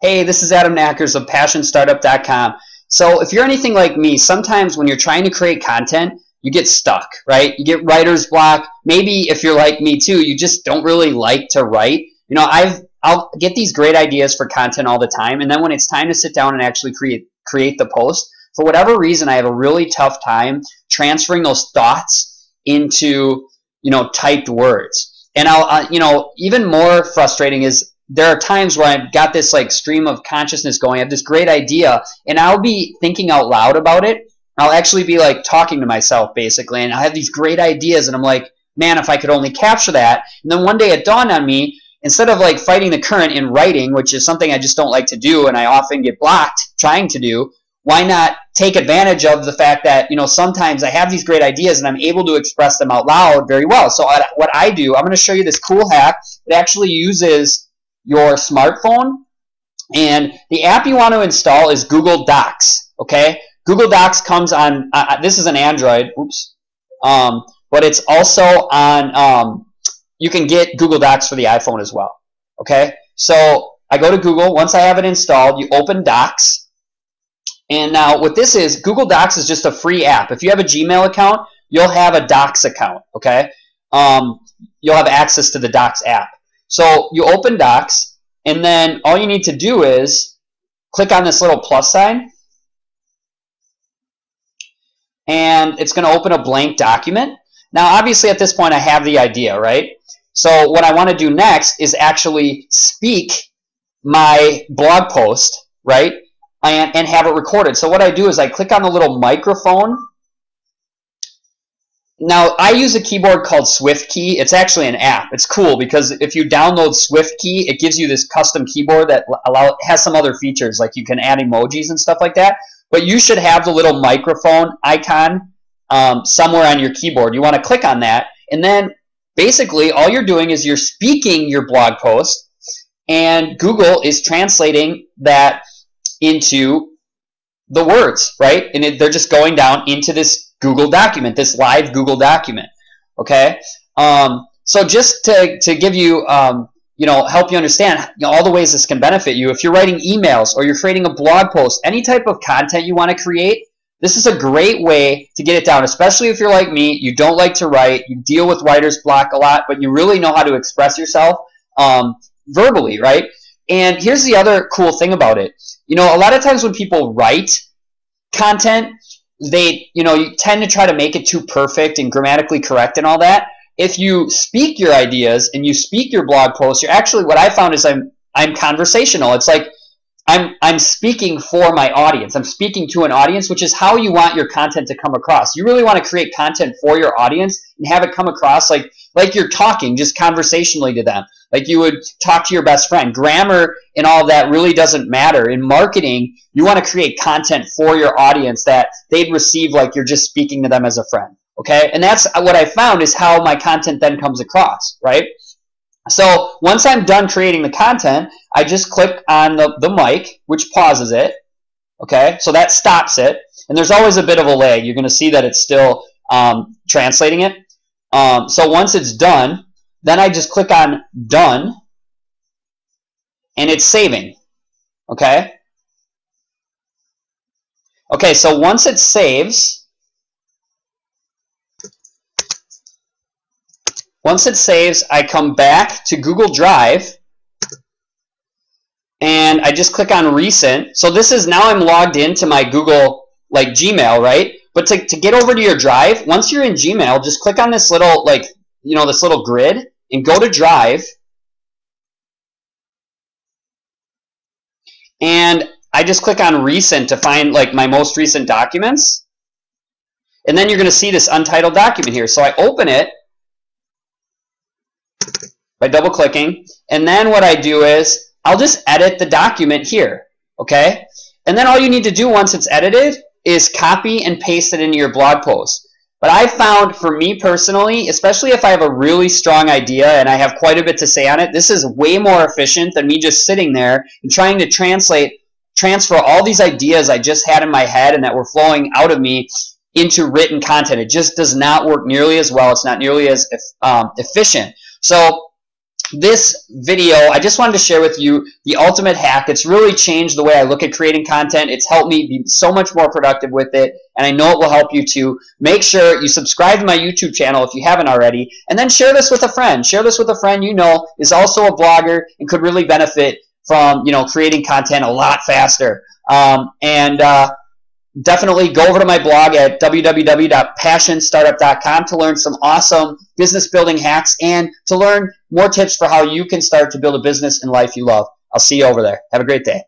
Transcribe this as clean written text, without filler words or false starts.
Hey, this is Adam Knackers of PassionStartup.com. So if you're anything like me, sometimes when you're trying to create content, you get stuck, right? You get writer's block. Maybe if you're like me too, you just don't really like to write. You know, I'll get these great ideas for content all the time, and then when it's time to sit down and actually create the post, for whatever reason, I have a really tough time transferring those thoughts into, you know, typed words. And you know, even more frustrating is there are times where I've got this like stream of consciousness going. I have this great idea, and I'll be thinking out loud about it. I'll actually be like talking to myself basically, and I have these great ideas, and I'm like, man, if I could only capture that. And then one day it dawned on me, instead of like fighting the current in writing, which is something I just don't like to do, and I often get blocked trying to do, why not take advantage of the fact that, you know, sometimes I have these great ideas and I'm able to express them out loud very well. So what I do, I'm going to show you this cool hack. It actually uses your smartphone, and the app you want to install is Google Docs. Okay, Google Docs comes on this is an Android, oops, but it's also on you can get Google Docs for the iPhone as well. Okay, so I go to Google. Once I have it installed, you open Docs, and now what this is, Google Docs is just a free app. If you have a Gmail account, you'll have a Docs account. Okay, you'll have access to the Docs app. So you open Docs, and then all you need to do is click on this little plus sign, and it's going to open a blank document. Now, obviously, at this point, I have the idea, right? So what I want to do next is actually speak my blog post, right, and have it recorded. So what I do is I click on the little microphone. Now, I use a keyboard called SwiftKey. It's actually an app. It's cool because if you download SwiftKey, it gives you this custom keyboard that has some other features, like you can add emojis and stuff like that. But you should have the little microphone icon somewhere on your keyboard. You want to click on that, and then basically all you're doing is you're speaking your blog post, and Google is translating that into the words, right? And they're just going down into this Google document, this live Google document. Okay, so just to give you, you know, help you understand, you know, all the ways this can benefit you. If you're writing emails or you're creating a blog post, any type of content you want to create, this is a great way to get it down. Especially if you're like me, you don't like to write, you deal with writer's block a lot, but you really know how to express yourself verbally, right? And here's the other cool thing about it. You know, a lot of times when people write content, you know, you tend to try to make it too perfect and grammatically correct and all that. If you speak your ideas and you speak your blog posts, you're actually, what I found is I'm conversational. It's like I'm speaking for my audience. I'm speaking to an audience, which is how you want your content to come across. You really want to create content for your audience and have it come across like you're talking just conversationally to them, like you would talk to your best friend. Grammar and all of that really doesn't matter. In marketing, you want to create content for your audience that they'd receive like you're just speaking to them as a friend. Okay, and that's what I found is how my content then comes across, right? So once I'm done creating the content, I just click on the mic, which pauses it. Okay, so that stops it. And there's always a bit of a lag. You're going to see that it's still translating it. So once it's done, then I just click on done, and it's saving. Okay? Okay, so once it saves, I come back to Google Drive, and I just click on recent. So this is, now I'm logged into my Google, like Gmail, right? But to get over to your Drive, once you're in Gmail, just click on this little, like, you know, this little grid, and go to Drive. And I just click on recent to find like my most recent documents. And then you're going to see this untitled document here. So I open it by double clicking, and then what I do is I'll just edit the document here, okay? And then all you need to do once it's edited is copy and paste it into your blog post. But I found, for me personally, especially if I have a really strong idea and I have quite a bit to say on it, this is way more efficient than me just sitting there and trying to transfer all these ideas I just had in my head and that were flowing out of me into written content. It just does not work nearly as well. It's not nearly as efficient. So this video, I just wanted to share with you the ultimate hack. It's really changed the way I look at creating content. It's helped me be so much more productive with it, and I know it will help you too. Make sure you subscribe to my YouTube channel if you haven't already, and then share this with a friend. Share this with a friend you know is also a blogger and could really benefit from, you know, creating content a lot faster. Definitely go over to my blog at www.passionstartup.com to learn some awesome business building hacks and to learn more tips for how you can start to build a business and life you love. I'll see you over there. Have a great day.